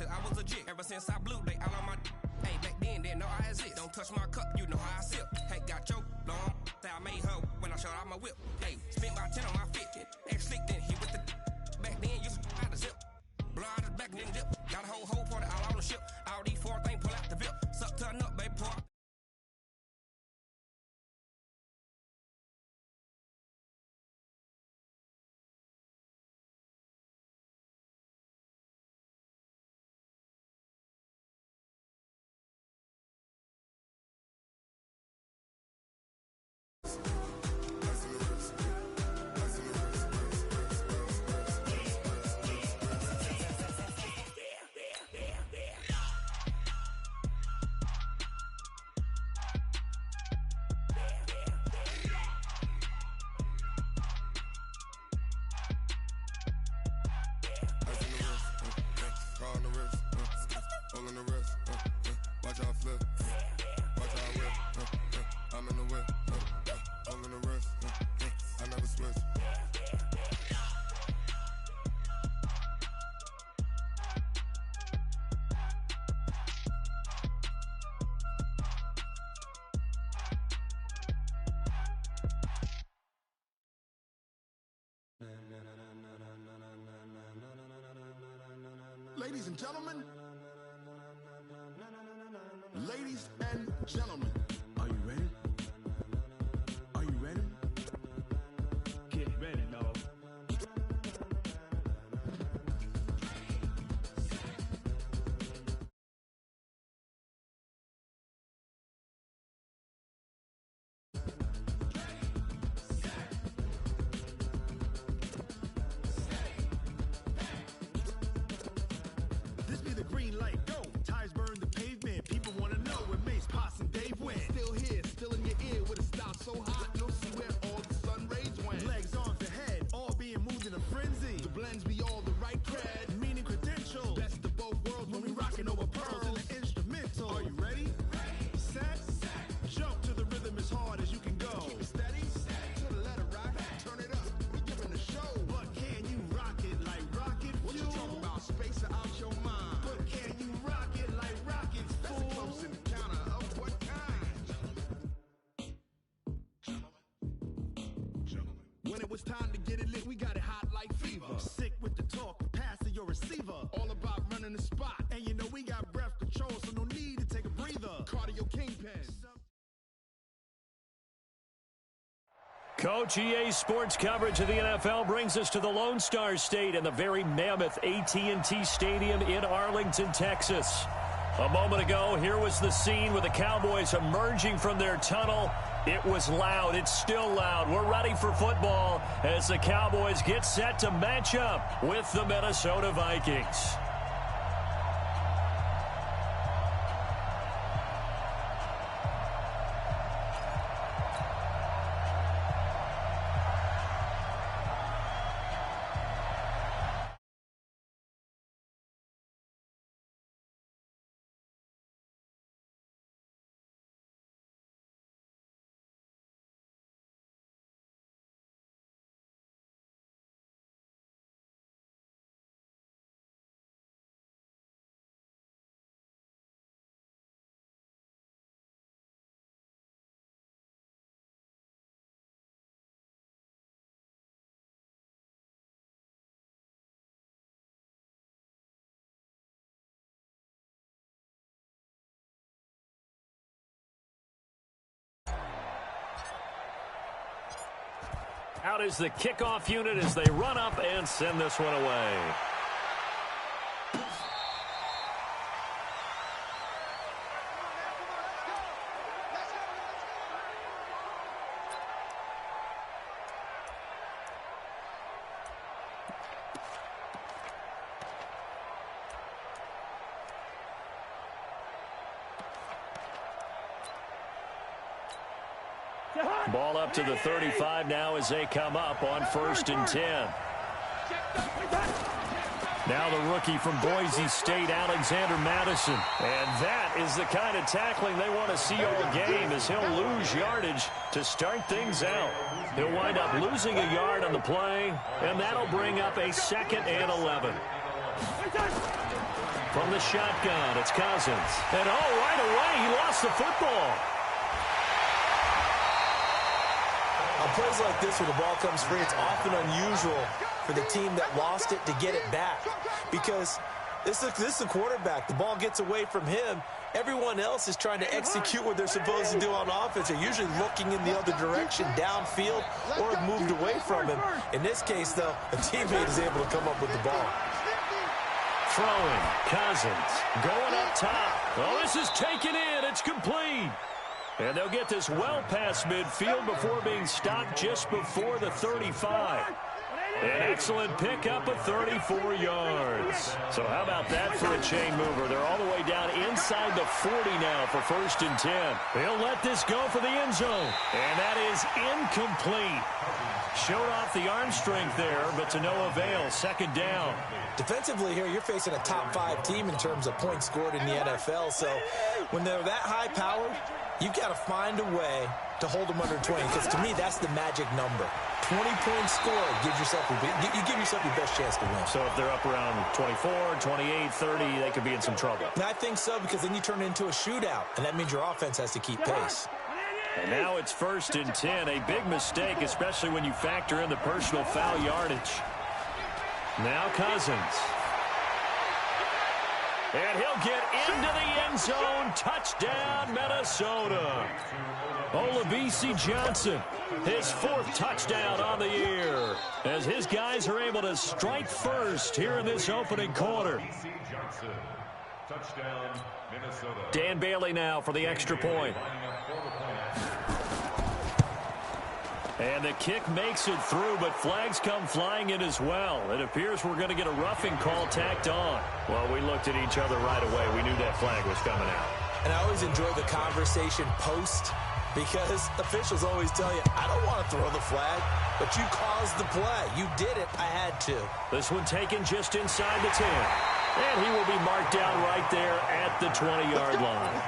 since I was a jit. Ever since I blew, they all on my. Hey, back then, didn't know I exist. Don't touch my cup, you know how I sip. Hey, got your long. Say I made her when I showed out my whip. Hey, spent my 10 on my fit. Ex-slick, then hit with the. Back then, used to out the zip. Blow out the back, then dip. Got a whole party all on the ship. All these four things pull out the VIP. Suck, turn up, baby, pour. Ladies and gentlemen, ladies and gentlemen, are you ready? Are you ready? Get ready, dog. This be the green light, go. Tires burn the pavement. People want to know where Mace, Pops, and Dave went. Still here, still in your ear with a stop so hot, you'll see where all the sun rays went. Legs on the head, all being moved in a frenzy. The blends be all the right cred, meaning credentials. Best of both worlds when we rockin' over pearls in the instrumental. Are you ready? Set, jump to the rhythm as hard as you can go. Keep it steady, to the letter rock, turn it up. We giving a show, but can you rock it like rocket fuel? What you talking about? Space or out your mind? But can you rock it like rockets, fool? That's a close encounter of what kind? Gentlemen. When it was time to get it lit, we got it hot like fever. Sick with the talk, pass to your receiver. All about running the spot, and you know we got breath control, so no need to take a breather. Cardio Kingpin. Coach, EA Sports coverage of the NFL brings us to the Lone Star State and the very mammoth AT&T Stadium in Arlington, Texas. A moment ago, here was the scene with the Cowboys emerging from their tunnel. It was loud. It's still loud. We're ready for football as the Cowboys get set to match up with the Minnesota Vikings. Out is the kickoff unit as they run up and send this one away. Ball up to the 35 now as they come up on 1st and 10. Now the rookie from Boise State, Alexander Madison. And that is the kind of tackling they want to see all game as he'll lose yardage to start things out. He'll wind up losing a yard on the play, and that'll bring up a 2nd and 11. From the shotgun, it's Cousins. And right away, he lost the football. On plays like this, when the ball comes free, it's often unusual for the team that lost it to get it back. Because this is a quarterback. The ball gets away from him. Everyone else is trying to execute what they're supposed to do on offense. They're usually looking in the other direction, downfield, or have moved away from him. In this case, though, a teammate is able to come up with the ball. Throwing, Cousins, going up top. Oh, this is taken in. It's complete. And they'll get this well past midfield before being stopped just before the 35. An excellent pickup of 34 yards. So how about that for a chain mover? They're all the way down inside the 40 now for 1st and 10. They'll let this go for the end zone. And that is incomplete. Showed off the arm strength there, but to no avail. 2nd down. Defensively here, you're facing a top 5 team in terms of points scored in the NFL. So when they're that high-powered, you've got to find a way to hold them under 20, because to me, that's the magic number. 20-point score gives yourself you give yourself your best chance to win. So if they're up around 24, 28, 30, they could be in some trouble. And I think so, because then you turn it into a shootout, and that means your offense has to keep pace. And now it's 1st and 10. A big mistake, especially when you factor in the personal foul yardage. Now Cousins. And he'll get into the end zone. Touchdown, Minnesota. Olabisi Johnson, his 4th touchdown on the year, as his guys are able to strike first here in this opening quarter. Dan Bailey now for the extra point. And the kick makes it through, but flags come flying in as well. It appears we're going to get a roughing call tacked on. Well, we looked at each other right away. We knew that flag was coming out. And I always enjoy the conversation post, because officials always tell you, I don't want to throw the flag, but you caused the play. You did it. I had to. This one taken just inside the 10. And he will be marked down right there at the 20-yard line.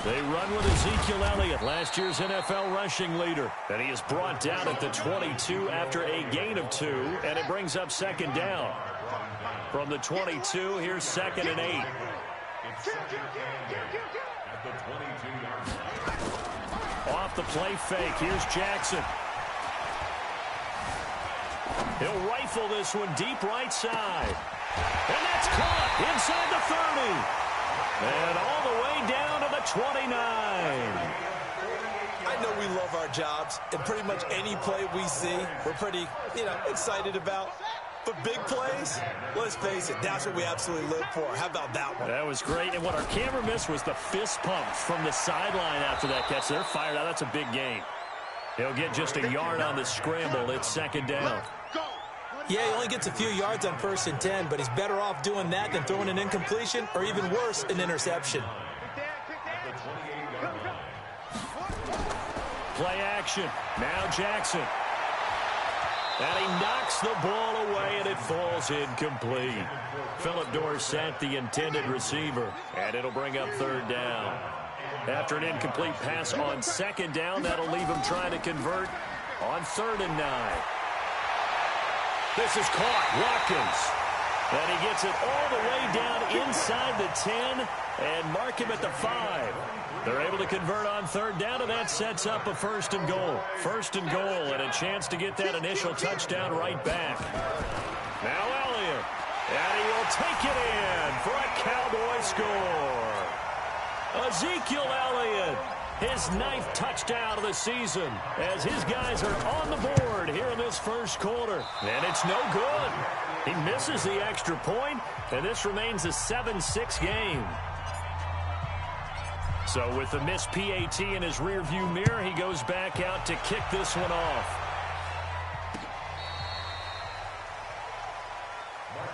They run with Ezekiel Elliott, last year's NFL rushing leader. And he is brought down at the 22 after a gain of 2, and it brings up 2nd down. From the 22, here's 2nd and 8. Off the play fake, here's Jackson. He'll rifle this one deep right side. And that's caught inside the 30. And all the way down to the 29. I know we love our jobs, and pretty much any play we see, we're pretty, excited about. But big plays, let's face it, that's what we absolutely live for. How about that one? That was great. And what our camera missed was the fist pumps from the sideline after that catch. They're fired out. That's a big gain. He'll get just a yard on the scramble. It's 2nd down. Yeah, he only gets a few yards on 1st and 10, but he's better off doing that than throwing an incompletion, or even worse, an interception. Play action. Now Jackson. And he knocks the ball away, and it falls incomplete. Philip Dorsett, the intended receiver. And it'll bring up 3rd down. After an incomplete pass on 2nd down, that'll leave him trying to convert on 3rd and 9. This is caught. Watkins. And he gets it all the way down inside the 10 and mark him at the 5. They're able to convert on 3rd down, and that sets up a 1st and goal. 1st and goal, and a chance to get that initial touchdown right back. Now Elliott. And he will take it in for a Cowboy score. Ezekiel Elliott, his 9th touchdown of the season, as his guys are on the board here in this 1st quarter. And it's no good. He misses the extra point, and this remains a 7-6 game. So with the missed PAT in his rearview mirror, he goes back out to kick this one off.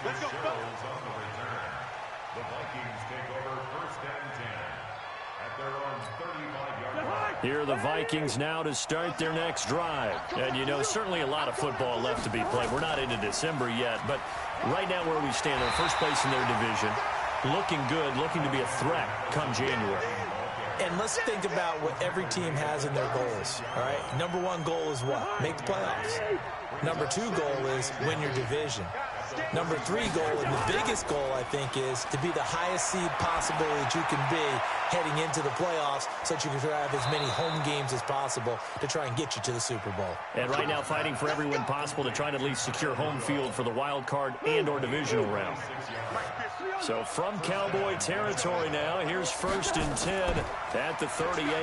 Let's go. The Vikings take over 1st and 10. Here are the Vikings now to start their next drive. And, you know, certainly a lot of football left to be played. We're not into December yet, but right now where we stand, they're first place in their division, looking good, looking to be a threat come January. And let's think about what every team has in their goals, all right? Number one goal is what? Make the playoffs. Number two goal is win your division. Number three goal, and the biggest goal, I think, is to be the highest seed possible that you can be heading into the playoffs so that you can have as many home games as possible to try and get you to the Super Bowl. And right now fighting for every win possible to try to at least secure home field for the wild card and or divisional round. So from Cowboy territory now, here's 1st and 10 at the 38.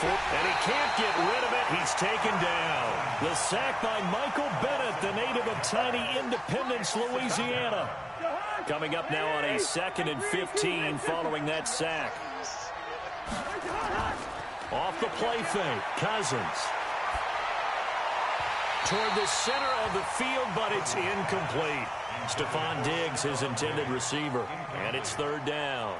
And he can't get rid of it. He's taken down. The sack by Michael Bennett, the native of tiny Independence, Louisiana. Coming up now on a 2nd and 15 following that sack. Off the play fake, Cousins. Toward the center of the field, but it's incomplete. Stephon Diggs, his intended receiver. And it's 3rd down.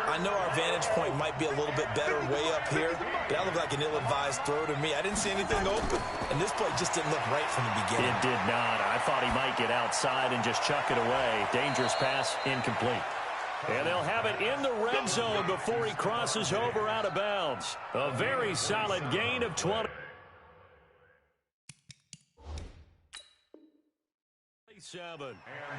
I know our vantage point might be a little bit better way up here, but that looked like an ill-advised throw to me. I didn't see anything open, and this play just didn't look right from the beginning. It did not. I thought he might get outside and just chuck it away. Dangerous pass, incomplete. And they'll have it in the red zone before he crosses over out of bounds. A very solid gain of 20.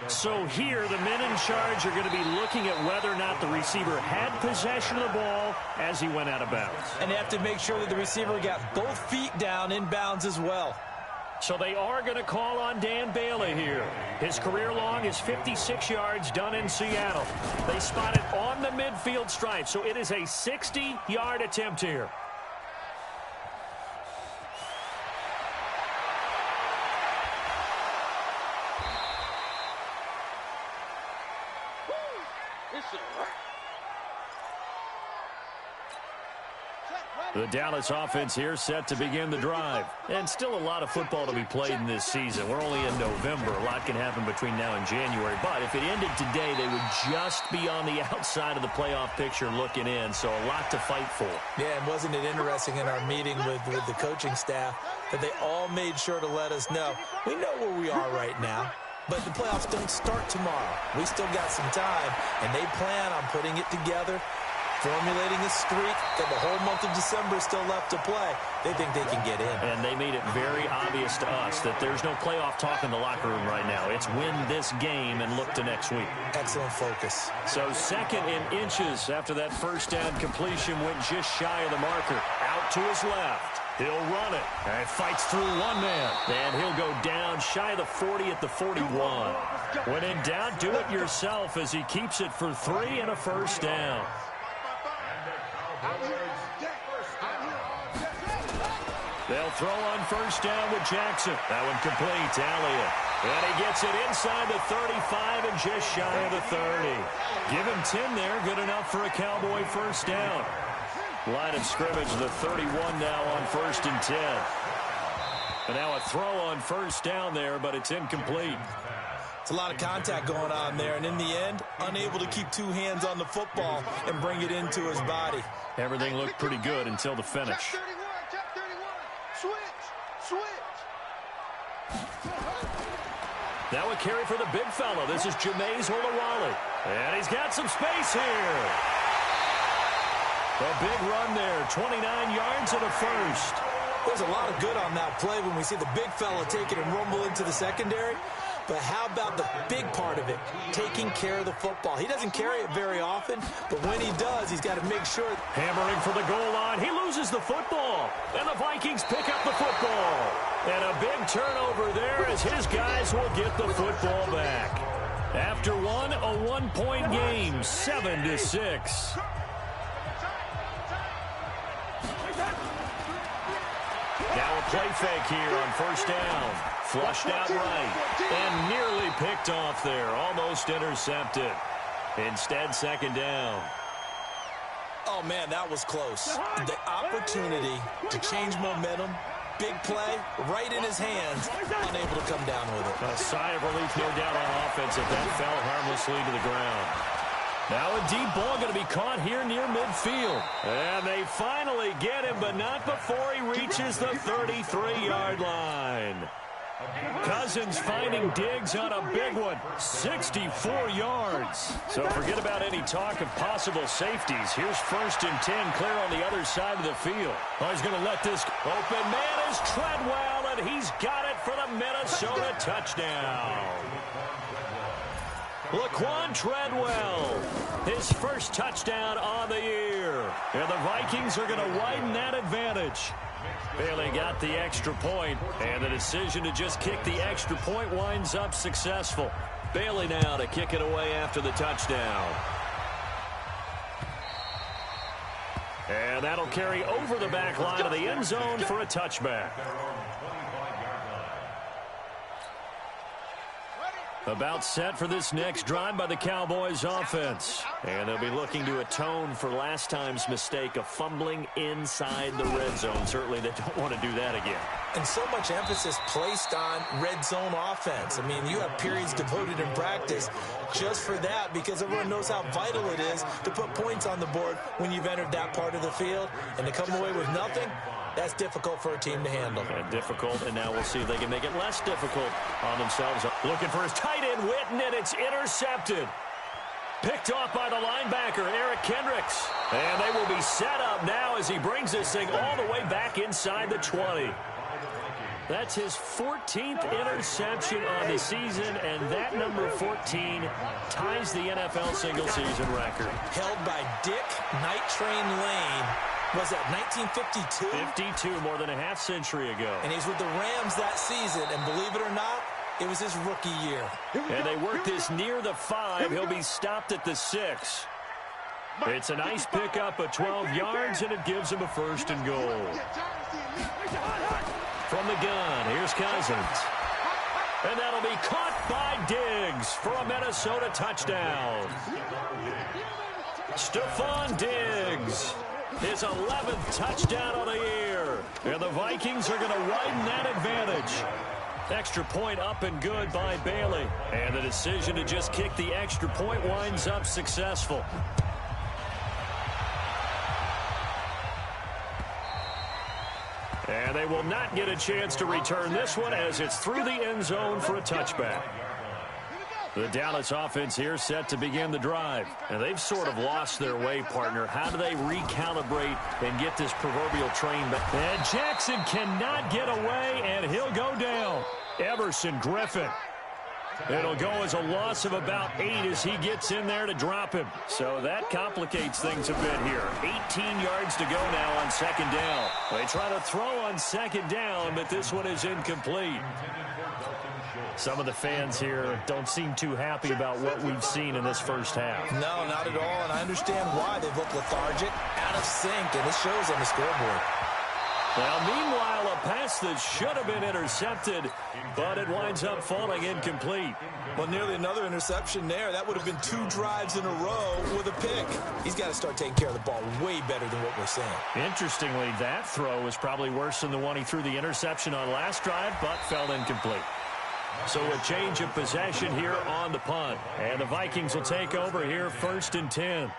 So here, the men in charge are going to be looking at whether or not the receiver had possession of the ball as he went out of bounds. And they have to make sure that the receiver got both feet down in bounds as well. So they are going to call on Dan Bailey here. His career long is 56 yards done in Seattle. They spot it on the midfield stripe, so it is a 60-yard attempt here. The Dallas offense here set to begin the drive. And still a lot of football to be played in this season. We're only in November. A lot can happen between now and January. But if it ended today, they would just be on the outside of the playoff picture looking in. So a lot to fight for. Yeah, and wasn't it interesting in our meeting with the coaching staff that they all made sure to let us know, we know where we are right now, but the playoffs don't start tomorrow. We still got some time, and they plan on putting it together, formulating a streak that the whole month of December is still left to play. They think they can get in. And they made it very obvious to us that there's no playoff talk in the locker room right now. It's win this game and look to next week. Excellent focus. So 2nd and inches after that first down completion went just shy of the marker. Out to his left. He'll run it. And fights through one man. And he'll go down shy of the 40 at the 41. When in doubt, do it yourself as he keeps it for 3 and a first down. They'll throw on first down with Jackson. That one complete. Elliott. And he gets it inside the 35 and just shy of the 30. Give him 10 there. Good enough for a Cowboy first down. Line of scrimmage, the 31 now on 1st and 10. And now a throw on first down there, but it's incomplete. It's a lot of contact going on there, and in the end, unable to keep two hands on the football and bring it into his body. Everything looked pretty good until the finish. Now a carry for the big fella. This is Jameis Olawale. And he's got some space here. A big run there, 29 yards and a first. There's a lot of good on that play when we see the big fella take it and rumble into the secondary. But how about the big part of it, taking care of the football? He doesn't carry it very often, but when he does, he's got to make sure. Hammering for the goal line. He loses the football. And the Vikings pick up the football. And a big turnover there as his guys will get the football back. After one, a one-point game, 7-6. Now a play fake here on first down. Flushed out right. And nearly picked off there. Almost intercepted. Instead, 2nd down. Oh, man, that was close. The opportunity to change momentum big play right in his hands, unable to come down with it. A sigh of relief, no doubt, on offense if that fell harmlessly to the ground. Now a deep ball going to be caught here near midfield. And they finally get him, but not before he reaches the 33-yard line. Cousins finding Diggs on a big one, 64 yards. So forget about any talk of possible safeties. Here's 1st and 10, clear on the other side of the field. Oh, he's going to let this open man is Treadwell, and he's got it for the Minnesota touchdown. Laquan Treadwell, his first touchdown on the year. And the Vikings are going to widen that advantage. Bailey got the extra point, and the decision to just kick the extra point winds up successful. Bailey now to kick it away after the touchdown. And that'll carry over the back line of the end zone for a touchback. About set for this next drive by the Cowboys offense. And they'll be looking to atone for last time's mistake of fumbling inside the red zone. Certainly they don't want to do that again. And so much emphasis placed on red zone offense. I mean, you have periods devoted in practice just for that because everyone knows how vital it is to put points on the board when you've entered that part of the field. And to come away with nothing, that's difficult for a team to handle. Difficult, and now we'll see if they can make it less difficult on themselves. Looking for his tight end, Witten, and it's intercepted. Picked off by the linebacker, Eric Kendricks. And they will be set up now as he brings this thing all the way back inside the 20. That's his 14th interception on the season, and that number 14 ties the NFL single-season record. Held by Dick Night Train Lane. Was that 1952? 52, more than a half century ago. And he's with the Rams that season, and believe it or not, it was his rookie year. And they work this near the 5. He'll be stopped at the 6. It's a nice pickup of 12 yards, and it gives him a 1st and goal. From the gun, here's Cousins. And that'll be caught by Diggs for a Minnesota touchdown. Stephon Diggs, his 11th touchdown of the year. And the Vikings are going to widen that advantage. Extra point up and good by Bailey. And the decision to just kick the extra point winds up successful. And they will not get a chance to return this one as it's through the end zone for a touchback. The Dallas offense here set to begin the drive. And they've sort of lost their way, partner. How do they recalibrate and get this proverbial train back? And Jackson cannot get away, and he'll go down. Everson Griffin. It'll go as a loss of about 8 as he gets in there to drop him. So that complicates things a bit here. 18 yards to go now on 2nd down. They try to throw on 2nd down, but this one is incomplete. Some of the fans here don't seem too happy about what we've seen in this first half. No, not at all, and I understand why. They've looked lethargic, out of sync, and this shows on the scoreboard. Well, meanwhile, a pass that should have been intercepted, but it winds up falling incomplete. Well, nearly another interception there. That would have been 2 drives in a row with a pick. He's got to start taking care of the ball way better than what we're seeing. Interestingly, that throw was probably worse than the one he threw the interception on last drive, but fell incomplete. So a change of possession here on the punt. And the Vikings will take over here 1st and 10.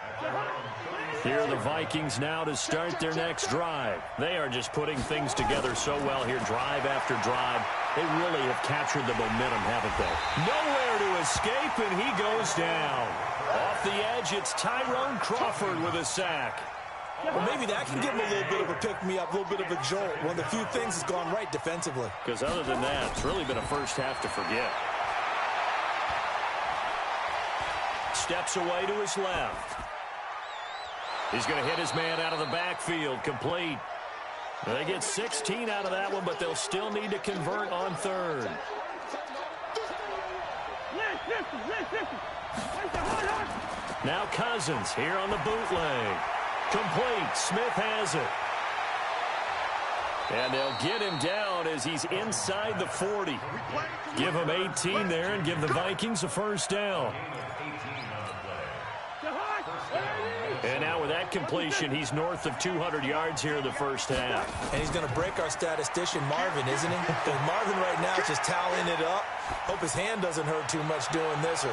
Here are the Vikings now to start their next drive. They are just putting things together so well here, drive after drive. They really have captured the momentum, haven't they? Nowhere to escape, and he goes down. Off the edge, it's Tyrone Crawford with a sack. Well, maybe that can give him a little bit of a pick-me-up, a little bit of a jolt. One of the few things that's gone right defensively. Because other than that, it's really been a first half to forget. Steps away to his left. He's going to hit his man out of the backfield, complete. They get 16 out of that one, but they'll still need to convert on 3rd. Now Cousins here on the bootleg. Complete. Smith has it. And they'll get him down as he's inside the 40. Give him 18 there and give the Vikings a 1st down. And now with that that completion. He's north of 200 yards here in the first half. And he's going to break our statistician, Marvin, isn't he? Because Marvin right now is just toweling it up. Hope his hand doesn't hurt too much doing this.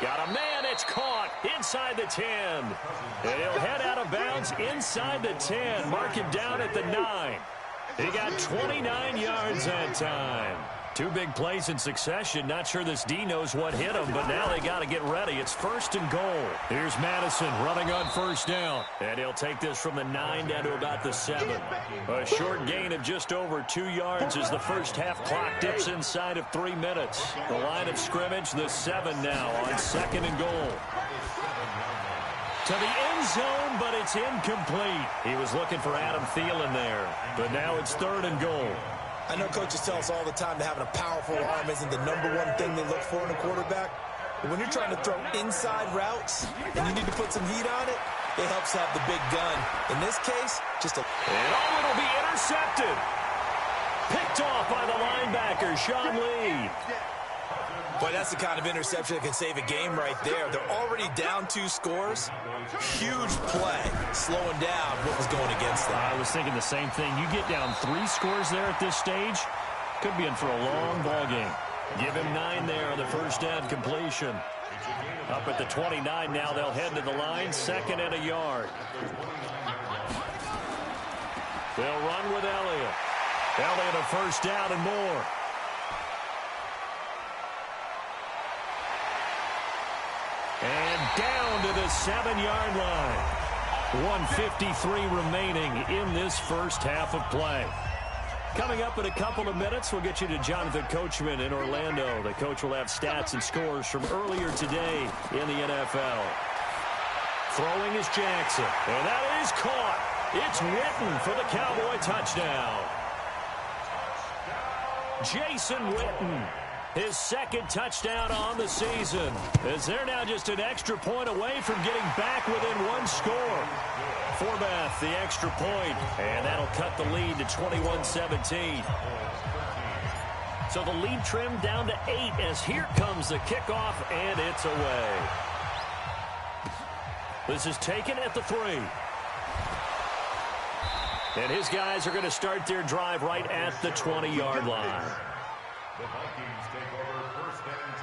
Got a man. It's caught inside the 10. And he'll head out of bounds inside the 10. Mark him down at the 9. He got 29 yards that time. Two big plays in succession. Not sure this D knows what hit him, but now they got to get ready. It's 1st and goal. Here's Maddenin running on 1st down. And he'll take this from the 9 down to about the 7. A short gain of just over 2 yards as the first half clock dips inside of 3 minutes. The line of scrimmage, the 7 now on 2nd and goal. To the end zone, but it's incomplete. He was looking for Adam Thielen there, but now it's 3rd and goal. I know coaches tell us all the time that having a powerful arm isn't the #1 thing they look for in a quarterback. But when you're trying to throw inside routes and you need to put some heat on it, it helps have the big gun. In this case, just a... And it'll be intercepted. Picked off by the linebacker, Sean Lee. Boy, that's the kind of interception that can save a game right there. They're already down 2 scores. Huge play, slowing down what was going against them. I was thinking the same thing. You get down 3 scores there at this stage, could be in for a long ball game. Give him 9 there on the first down completion. Up at the 29 now, they'll head to the line, 2nd and a yard. They'll run with Elliott. Elliott a first down and more. And down to the 7-yard line. 1:53 remaining in this first half of play. Coming up in a couple of minutes, we'll get you to Jonathan Coachman in Orlando. The coach will have stats and scores from earlier today in the NFL. Throwing is Jackson, and that is caught. It's Witten for the Cowboy touchdown. Jason Witten, his 2nd touchdown on the season, as they're now just an extra point away from getting back within 1 score. Forbath, the extra point, and that'll cut the lead to 21-17. So the lead trimmed down to 8 as here comes the kickoff, and it's away. This is taken at the 3. And his guys are going to start their drive right at the 20-yard line. The Vikings take over 1st and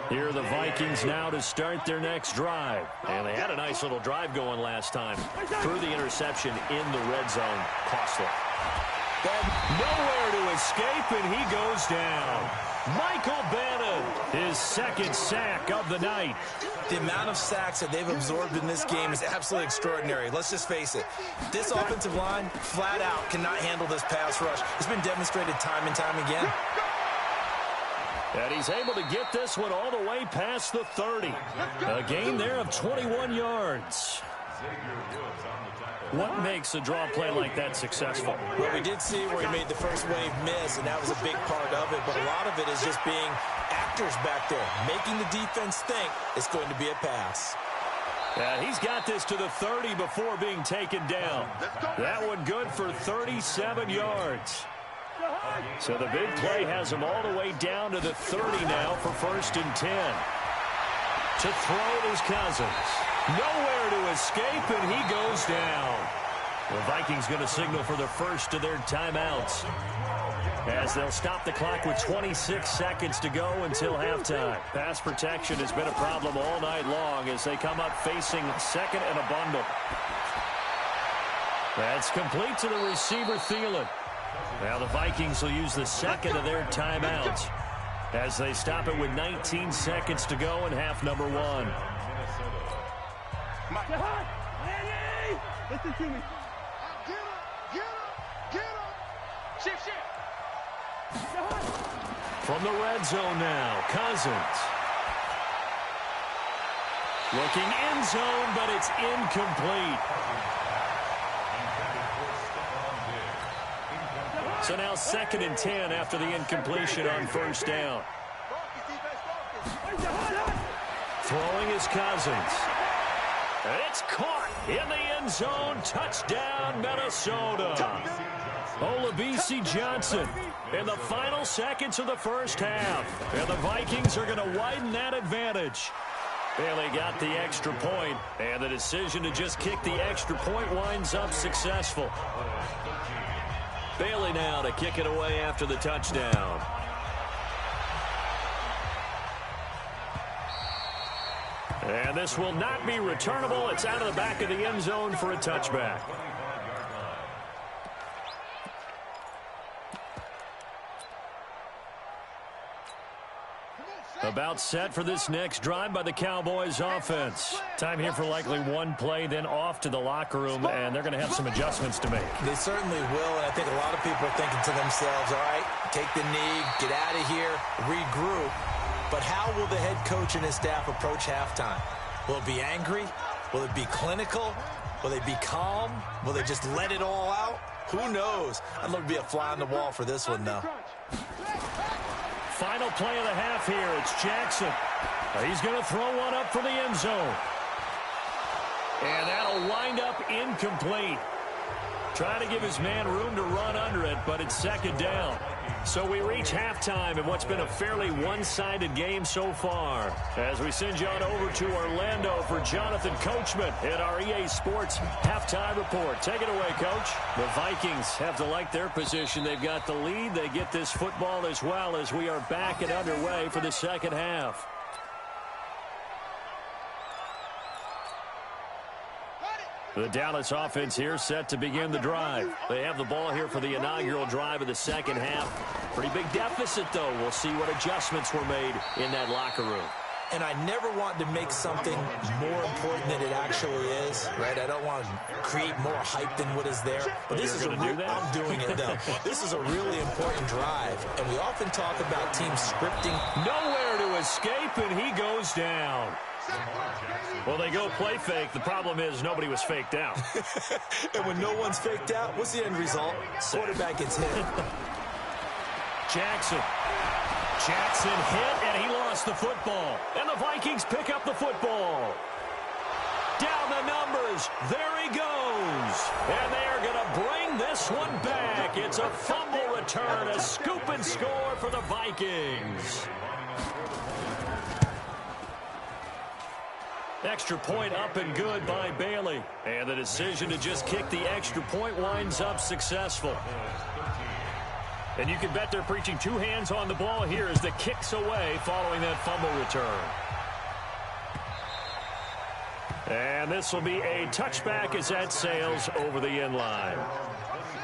10. Here are the Vikings now to start their next drive. And they had a nice little drive going last time. Threw the interception in the red zone. Costly. Nowhere to escape, and he goes down. Michael Bannon, his 2nd sack of the night. The amount of sacks that they've absorbed in this game is absolutely extraordinary. Let's just face it. This offensive line, flat out, cannot handle this pass rush. It's been demonstrated time and time again. And he's able to get this one all the way past the 30. A gain there of 21 yards. What makes a draw play like that successful? Well, we did see where he made the first wave miss, and that was a big part of it. But a lot of it is just being actors back there, making the defense think it's going to be a pass. He's got this to the 30 before being taken down. That one good for 37 yards. So the big play has him all the way down to the 30 now for 1st and 10. To throw it is Cousins. Nowhere to escape, and he goes down. The Vikings going to signal for the first of their timeouts, as they'll stop the clock with 26 seconds to go until halftime. Pass protection has been a problem all night long as they come up facing 2nd and a bundle. That's complete to the receiver, Thielen. Now the Vikings will use the 2nd of their timeouts as they stop it with 19 seconds to go in half number 1. Listen to me. Get up. Shift. From the red zone now, Cousins. Looking end zone, but it's incomplete. So now 2nd and 10 after the incompletion on 1st down. Throwing is Cousins. It's caught in the end zone. Touchdown, Minnesota. Olabisi Johnson in the final seconds of the first half. And the Vikings are going to widen that advantage. Bailey got the extra point, and the decision to just kick the extra point winds up successful. Bailey now to kick it away after the touchdown. And this will not be returnable. It's out of the back of the end zone for a touchback. About set for this next drive by the Cowboys offense. Time here for likely one play, then off to the locker room, and they're going to have some adjustments to make. They certainly will, and I think a lot of people are thinking to themselves, all right, take the knee, get out of here, regroup. But how will the head coach and his staff approach halftime? Will it be angry? Will it be clinical? Will they be calm? Will they just let it all out? Who knows? I'd love to be a fly on the wall for this one, though. Final play of the half here. It's Jackson. He's going to throw one up for the end zone. And that'll wind up incomplete. Trying to give his man room to run under it, but it's second down. So we reach halftime in what's been a fairly one-sided game so far. As we send you on over to Orlando for Jonathan Coachman in our EA Sports halftime report. Take it away, Coach. The Vikings have to like their position. They've got the lead. They get this football as well as we are back and underway for the second half. The Dallas offense here set to begin the drive. They have the ball here for the inaugural drive of the second half. Pretty big deficit, though. We'll see what adjustments were made in that locker room. And I never want to make something more important than it actually is, right? I don't want to create more hype than what is there. But this is I'm doing it, though. This is a really important drive. And we often talk about teams scripting. Nowhere to escape, and he goes down. Well, they go play fake. The problem is nobody was faked out. And when no one's faked out, what's the end result? Quarterback gets hit. Jackson hit, and he lost the football. And the Vikings pick up the football. Down the numbers. There he goes. And they are going to bring this one back. It's a fumble return, a scoop and score for the Vikings. Extra point up and good by Bailey. And the decision to just kick the extra point winds up successful. And you can bet they're preaching two hands on the ball here as the kick's away following that fumble return. And this will be a touchback as that sails over the end line.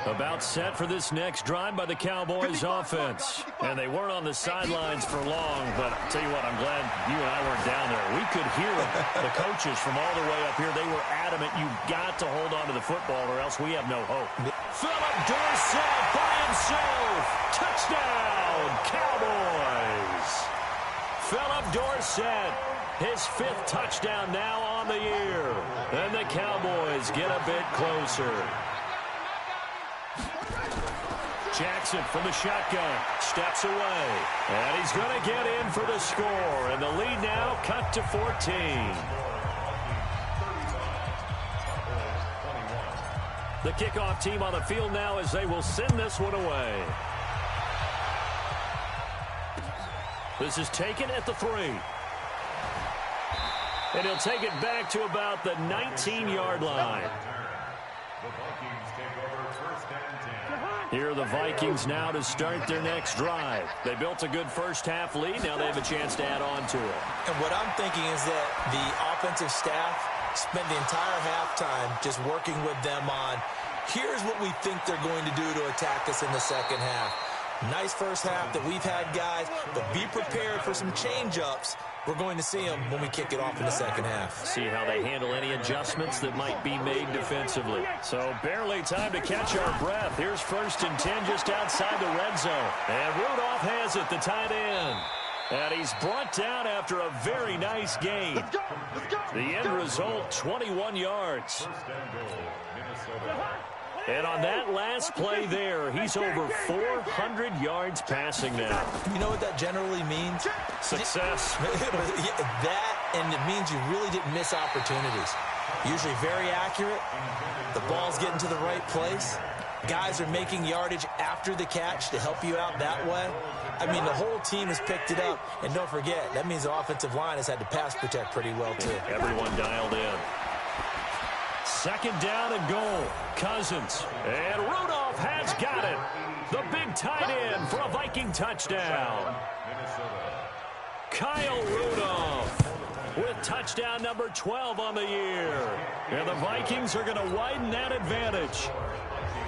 About set for this next drive by the Cowboys offense. And they weren't on the sidelines for long, but I'll tell you what, I'm glad you and I weren't down there. We could hear the coaches from all the way up here. They were adamant, you've got to hold on to the football or else we have no hope. Philip Dorsett by himself. Touchdown, Cowboys. Philip Dorsett, his fifth touchdown now on the year. And the Cowboys get a bit closer. Jackson from the shotgun, steps away, and he's going to get in for the score, and the lead now cut to 14. The kickoff team on the field now as they will send this one away. This is taken at the 3. And he'll take it back to about the 19-yard line. Here are the Vikings now to start their next drive. They built a good first-half lead. Now they have a chance to add on to it. And what I'm thinking is that the offensive staff spent the entire halftime just working with them on, here's what we think they're going to do to attack us in the second half. Nice first half that we've had, guys, but be prepared for some change-ups. We're going to see them when we kick it off in the second half. See how they handle any adjustments that might be made defensively. So barely time to catch our breath. Here's 1st and 10 just outside the red zone. And Rudolph has it, the tight end. And he's brought down after a very nice game. The end result, 21 yards. And on that last play there, he's over 400 yards passing now. You know what that generally means? Success. That, and it means you really didn't miss opportunities. Usually very accurate. The ball's getting to the right place. guys are making yardage after the catch to help you out that way, I mean, the whole team has picked it up. And don't forget, that means the offensive line has had to pass protect pretty well, too. Everyone dialed in. Second down and goal. Cousins. And Rudolph has got it. The big tight end for a Viking touchdown. Kyle Rudolph with touchdown number 12 on the year. And the Vikings are going to widen that advantage.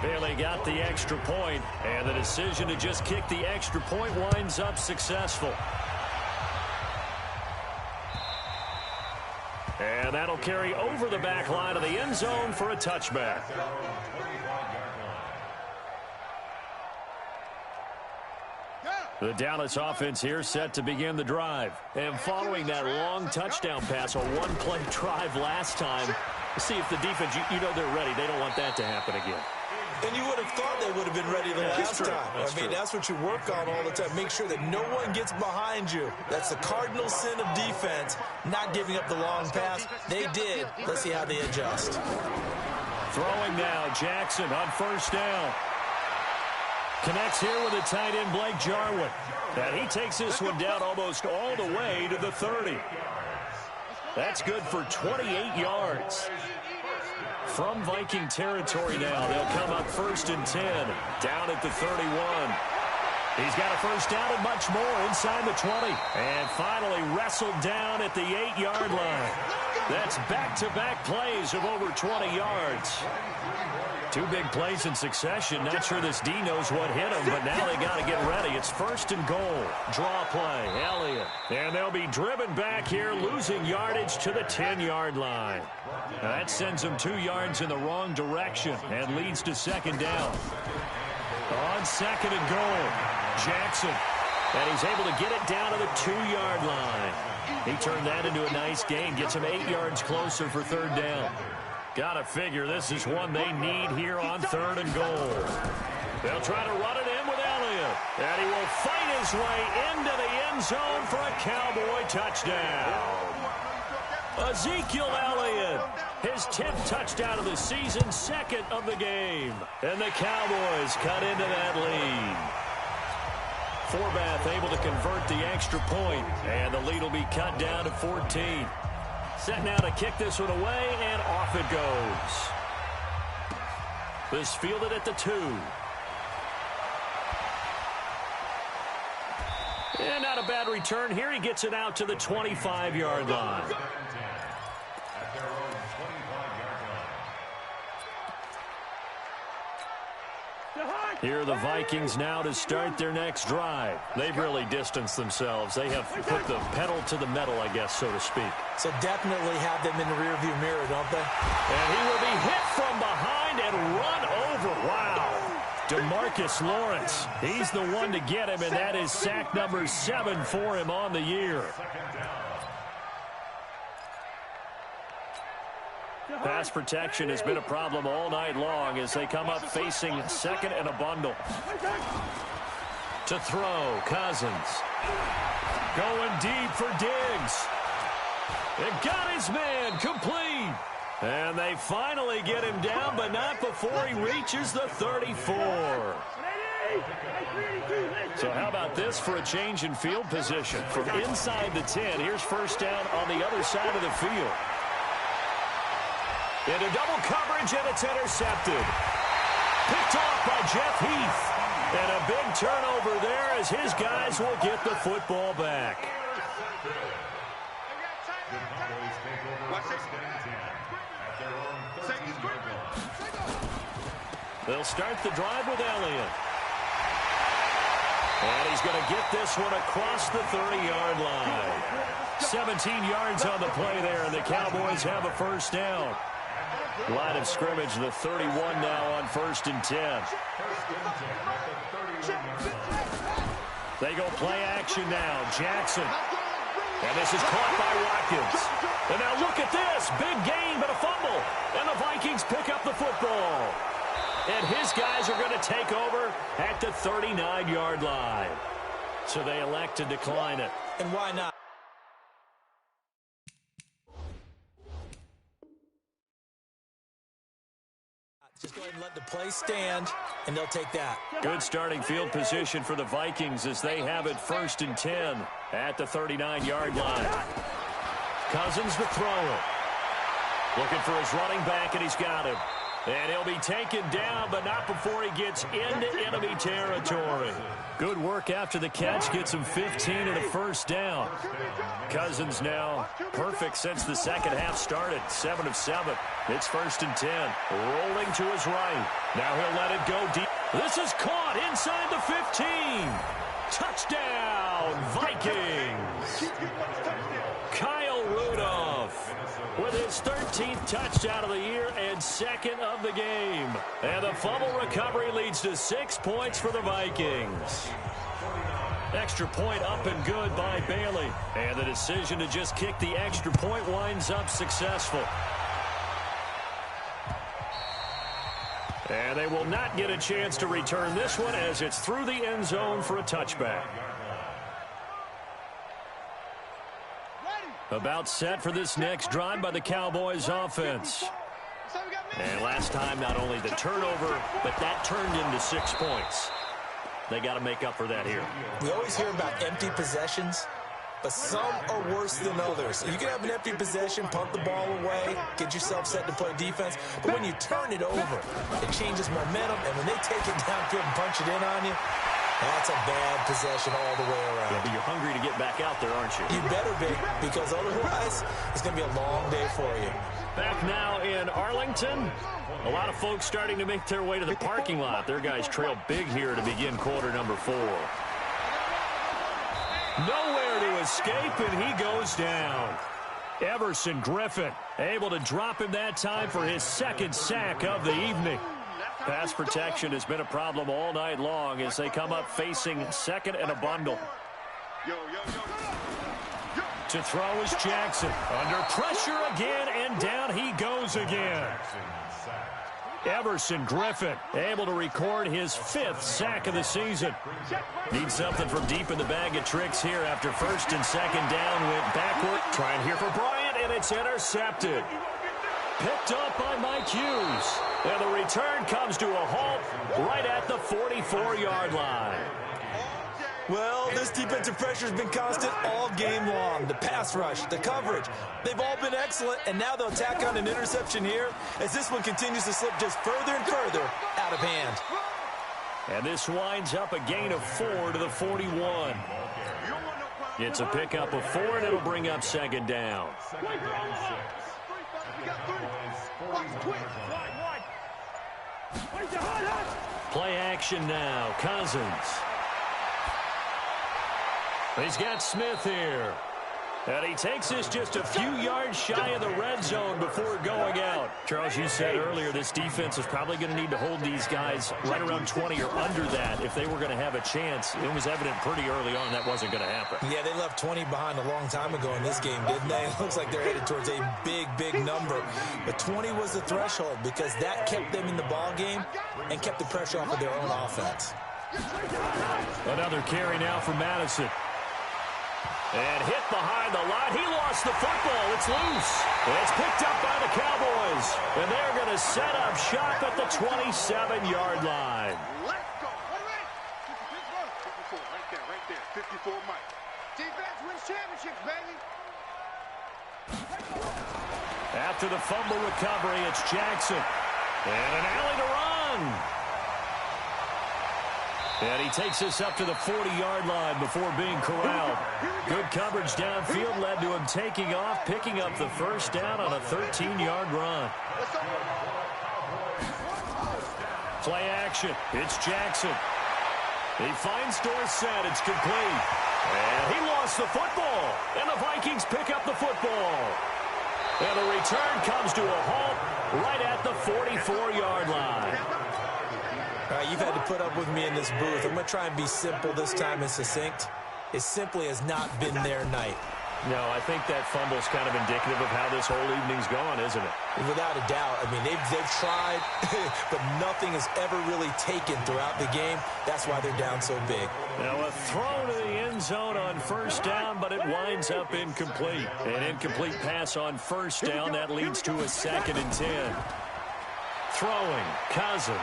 Bailey got the extra point, and the decision to just kick the extra point winds up successful. And that'll carry over the back line of the end zone for a touchback. The Dallas offense here set to begin the drive. And following that long touchdown pass, a one-play drive last time, see if the defense, you know they're ready. They don't want that to happen again. And you would have thought they would have been ready the last time. I mean, that's what you work on all the time. Make sure that no one gets behind you. That's the cardinal sin of defense, not giving up the long pass. They did. Let's see how they adjust. Throwing now, Jackson on first down. Connects here with the tight end, Blake Jarwin. And he takes this one down almost all the way to the 30. That's good for 28 yards. From Viking territory now, they'll come up 1st and 10, down at the 31. He's got a first down and much more inside the 20. And finally wrestled down at the 8-yard line. That's back-to-back plays of over 20 yards. Two big plays in succession. Not sure this D knows what hit him, but now they got to get ready. It's 1st and goal. Draw play, Elliott. And they'll be driven back here, losing yardage to the 10-yard line. Now that sends them 2 yards in the wrong direction and leads to 2nd down. On 2nd and goal, Jackson. And he's able to get it down to the 2-yard line. He turned that into a nice gain, gets him 8 yards closer for 3rd down. Gotta figure this is one they need here on 3rd and goal. They'll try to run it in with Elliott. And he will fight his way into the end zone for a Cowboy touchdown. Ezekiel Elliott, his 10th touchdown of the season, 2nd of the game. And the Cowboys cut into that lead. Forbath able to convert the extra point, and the lead will be cut down to 14. Set now to kick this one away, and off it goes. This fielded at the 2. And not a bad return here. He gets it out to the 25-yard line. Here are the Vikings now to start their next drive. They've really distanced themselves. They have put the pedal to the metal, I guess, so to speak. So definitely have them in the rearview mirror, don't they? And he will be hit from behind and run over. Wow. DeMarcus Lawrence, he's the one to get him, and that is sack number 7 for him on the year. Pass protection has been a problem all night long as they come up facing 2nd and a bundle. To throw, Cousins. Going deep for Diggs. It got his man complete. And they finally get him down, but not before he reaches the 34. So how about this for a change in field position? From inside the 10, here's 1st down on the other side of the field. Into double coverage, and it's intercepted. Picked off by Jeff Heath. And a big turnover there as his guys will get the football back. They'll start the drive with Elliott. And he's going to get this one across the 30-yard line. 17 yards on the play there, and the Cowboys have a 1st down. Line of scrimmage, the 31 now on 1st and 10. They go play action now. Jackson. And this is caught by Watkins. And now look at this. Big gain, but a fumble. And the Vikings pick up the football. And his guys are going to take over at the 39-yard line. So they elect to decline it. And why not? Just go ahead and let the play stand, and they'll take that. Good starting field position for the Vikings as they have it 1st and 10 at the 39-yard line. Cousins to throw it. Looking for his running back, and he's got him. And he'll be taken down, but not before he gets into enemy territory. Good work after the catch. Gets him 15 and a first down. Cousins now perfect since the second half started. 7 of 7. It's 1st and 10. Rolling to his right. Now he'll let it go deep. This is caught inside the 15. Touchdown, Vikings. Kyle Rudolph with his 13th touchdown of the year and 2nd of the game. And the fumble recovery leads to 6 points for the Vikings. Extra point up and good by Bailey. And the decision to just kick the extra point winds up successful. And they will not get a chance to return this one as it's through the end zone for a touchback. About set for this next drive by the Cowboys offense. And last time, not only the turnover, but that turned into 6 points. They got to make up for that here. We always hear about empty possessions, but some are worse than others. You can have an empty possession, punt the ball away, get yourself set to play defense, but when you turn it over, it changes momentum, and when they take it downfield and punch it in on you, that's a bad possession all the way around. Yeah, but you're hungry to get back out there, aren't you? You better be, because otherwise it's going to be a long day for you. Back now in Arlington. A lot of folks starting to make their way to the parking lot. Their guys trail big here to begin quarter number 4. Nowhere to escape, and he goes down. Everson Griffin able to drop him that time for his 2nd sack of the evening. Pass protection has been a problem all night long as they come up facing 2nd and a bundle. To throw is Jackson. Under pressure again, and down he goes again. Everson Griffin able to record his 5th sack of the season. Needs something from deep in the bag of tricks here after 1st and 2nd down. Went backward. Trying here for Bryant, and it's intercepted. Picked up by Mike Hughes. And the return comes to a halt right at the 44-yard line. Well, this defensive pressure has been constant all game long. The pass rush, the coverage, they've all been excellent, and now they'll tack on an interception here as this one continues to slip just further and further out of hand. And this winds up a gain of 4 to the 41. It's a pickup of 4, and it'll bring up 2nd down. Play action now. Cousins. He's got Smith here. And he takes this just a few yards shy of the red zone before going out. Charles, you said earlier this defense is probably going to need to hold these guys right around 20 or under that if they were going to have a chance. It was evident pretty early on that wasn't going to happen. Yeah, they left 20 behind a long time ago in this game, didn't they? It looks like they're headed towards a big, big number. But 20 was the threshold because that kept them in the ball game and kept the pressure off of their own offense. Another carry now for Madison. And hit behind the line. He lost the football. It's loose. It's picked up by the Cowboys. And they're going to set up shop at the 27-yard line. Let's go. Right there. 54 Mike. Defense wins championships, baby. After the fumble recovery, it's Jackson. And an alley to run. And he takes this up to the 40-yard line before being corralled. Good coverage downfield led to him taking off, picking up the first down on a 13-yard run. Play action. It's Jackson. He finds Dorsett. It's complete. And he lost the football. And the Vikings pick up the football. And the return comes to a halt right at the 44-yard line. All right, you've had to put up with me in this booth. I'm going to try and be simple this time and succinct. It simply has not been their night. No, I think that fumble's kind of indicative of how this whole evening's gone, isn't it? Without a doubt. I mean, they've tried, but nothing has ever really taken throughout the game. That's why they're down so big. Now a throw to the end zone on first down, but it winds up incomplete. An incomplete pass on first down. That leads to a 2nd and 10. throwing. Cousins.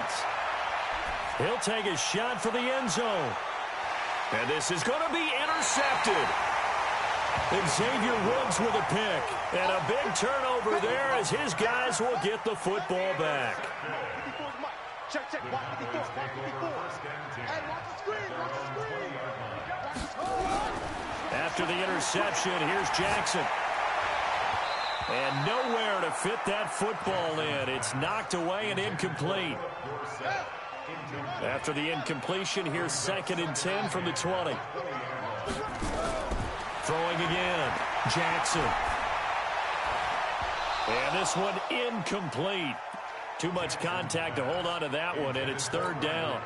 He'll take a shot for the end zone. And this is going to be intercepted. Xavier Woods with a pick. And a big turnover there as his guys will get the football back. Check, check, watch 54, watch 54. Hey, watch the screen, watch the screen. After the interception, here's Jackson. And nowhere to fit that football in. It's knocked away and incomplete. After the incompletion, here's 2nd and 10 from the 20. Throwing again. Jackson. And this one incomplete. Too much contact to hold on to that one, and it's 3rd down.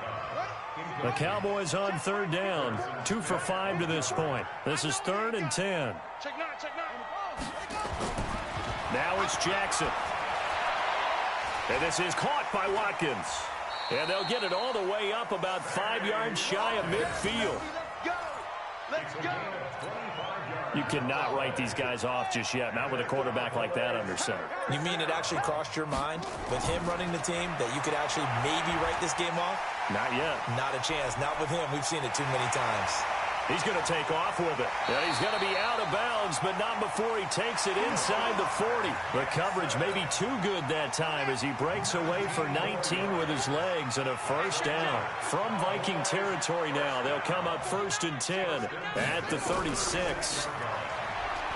The Cowboys on 3rd down. 2 for 5 to this point. This is 3rd and 10. Check 9, check 9. Now it's Jackson. And this is caught by Watkins. And they'll get it all the way up about 5 yards shy of midfield. Let's go. You cannot write these guys off just yet, not with a quarterback like that under center. You mean it actually crossed your mind with him running the team that you could actually maybe write this game off? Not yet. Not a chance. Not with him. We've seen it too many times. He's going to take off with it. And he's going to be out of bounds, but not before he takes it inside the 40. The coverage may be too good that time as he breaks away for 19 with his legs and a 1st down. From Viking territory now, they'll come up 1st and 10 at the 36.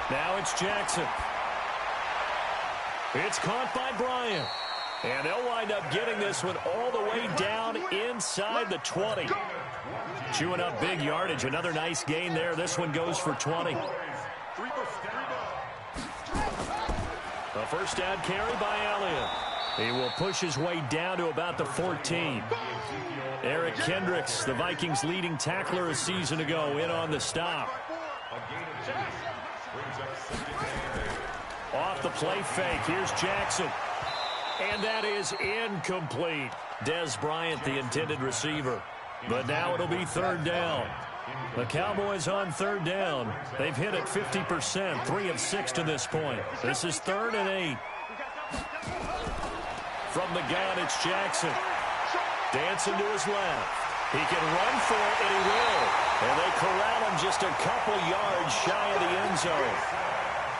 Now it's Jackson. It's caught by Bryant. And they'll wind up getting this one all the way down inside the 20. Chewing up big yardage. Another nice gain there. This one goes for 20. A 1st down carry by Elliott. He will push his way down to about the 14. Eric Kendricks, the Vikings' leading tackler a season ago, in on the stop. Off the play fake. Here's Jackson. And that is incomplete. Des Bryant, the intended receiver. But now it'll be 3rd down. The Cowboys on 3rd down. They've hit it 50%, 3 of 6 to this point. This is 3rd and 8. From the gun, it's Jackson. Dancing to his left. He can run for it, and he will. And they corral him just a couple yards shy of the end zone.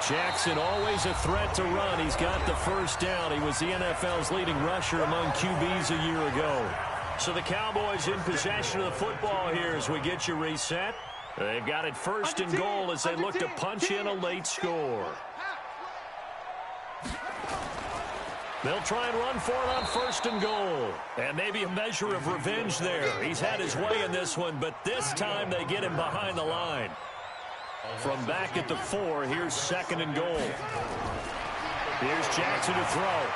Jackson, always a threat to run. He's got the 1st down. He was the NFL's leading rusher among QBs a year ago. So the Cowboys in possession of the football here as we get you reset. They've got it 1st and goal as they look to punch in a late score. They'll try and run for it on 1st and goal. And maybe a measure of revenge there. He's had his way in this one, but this time they get him behind the line. From back at the 4, here's 2nd and goal. Here's Jackson to throw.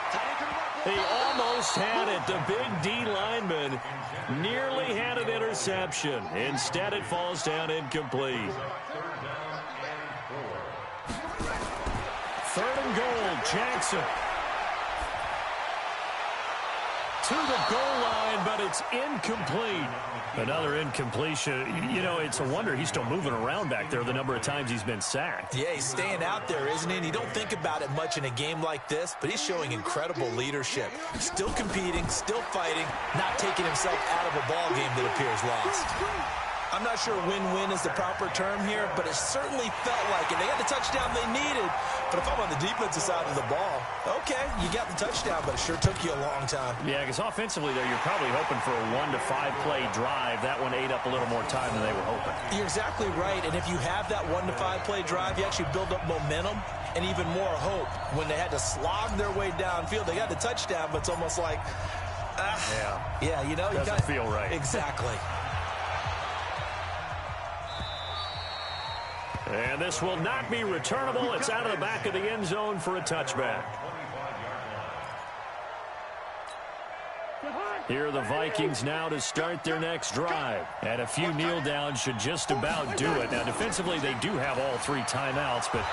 He almost had it. The big D lineman nearly had an interception. Instead, it falls down incomplete. 3rd and goal, Jackson. To the goal line, but it's incomplete. Another incompletion. You know, it's a wonder he's still moving around back there the number of times he's been sacked. Yeah, he's staying out there, isn't he? And you don't think about it much in a game like this, but he's showing incredible leadership. Still competing, still fighting, not taking himself out of a ball game that appears lost. I'm not sure win-win is the proper term here, but it certainly felt like it. They had the touchdown they needed, but if I'm on the defensive side of the ball, okay, you got the touchdown, but it sure took you a long time. Yeah, because offensively there, you're probably hoping for a 1 to 5 play drive. That one ate up a little more time than they were hoping. You're exactly right, and if you have that 1 to 5 play drive, you actually build up momentum and even more hope. When they had to slog their way downfield, they got the touchdown, but it's almost like, yeah, you know, doesn't feel right. Exactly. And this will not be returnable. It's out of the back of the end zone for a touchback. Here are the Vikings now to start their next drive. And a few kneel downs should just about do it. Now, defensively, they do have all 3 timeouts, but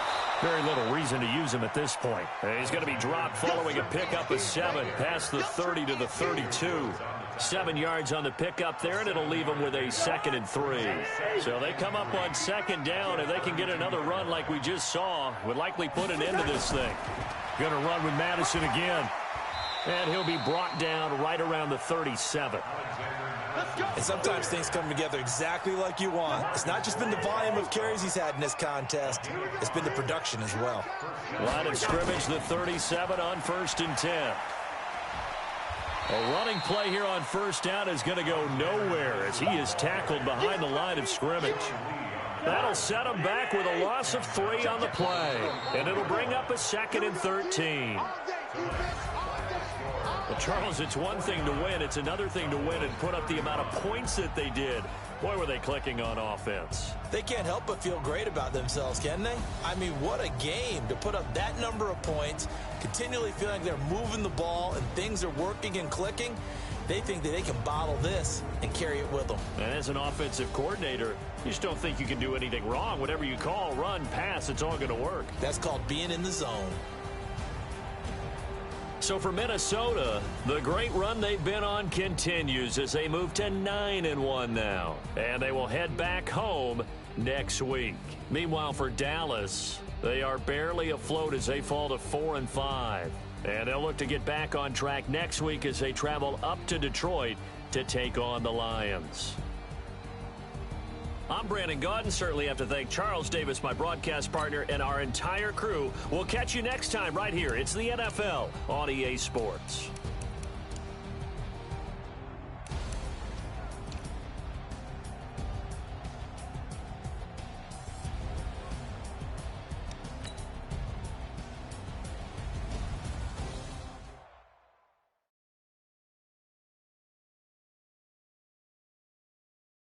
very little reason to use them at this point. He's going to be dropped following a pickup of 7 past the 30 to the 32. 7 yards on the pickup there, and it'll leave them with a 2nd and 3. So they come up on 2nd down. If they can get another run like we just saw, would likely put an end to this thing. Going to run with Madison again. And he'll be brought down right around the 37. And sometimes things come together exactly like you want. It's not just been the volume of carries he's had in this contest. It's been the production as well. Line of scrimmage, the 37 on 1st and 10. A running play here on 1st down is going to go nowhere as he is tackled behind the line of scrimmage. That'll set him back with a loss of 3 on the play. And it'll bring up a 2nd and 13. Well, Charles, it's one thing to win. It's another thing to win and put up the amount of points that they did. Boy, were they clicking on offense. They can't help but feel great about themselves, can they? I mean, what a game to put up that number of points, continually feeling like they're moving the ball and things are working and clicking. They think that they can bottle this and carry it with them. And as an offensive coordinator, you just don't think you can do anything wrong. Whatever you call, run, pass, it's all going to work. That's called being in the zone. So for Minnesota, the great run they've been on continues as they move to 9-1 now. And they will head back home next week. Meanwhile, for Dallas, they are barely afloat as they fall to 4-5. And they'll look to get back on track next week as they travel up to Detroit to take on the Lions. I'm Brandon Gaudin. Certainly have to thank Charles Davis, my broadcast partner, and our entire crew. We'll catch you next time right here. It's the NFL on EA Sports.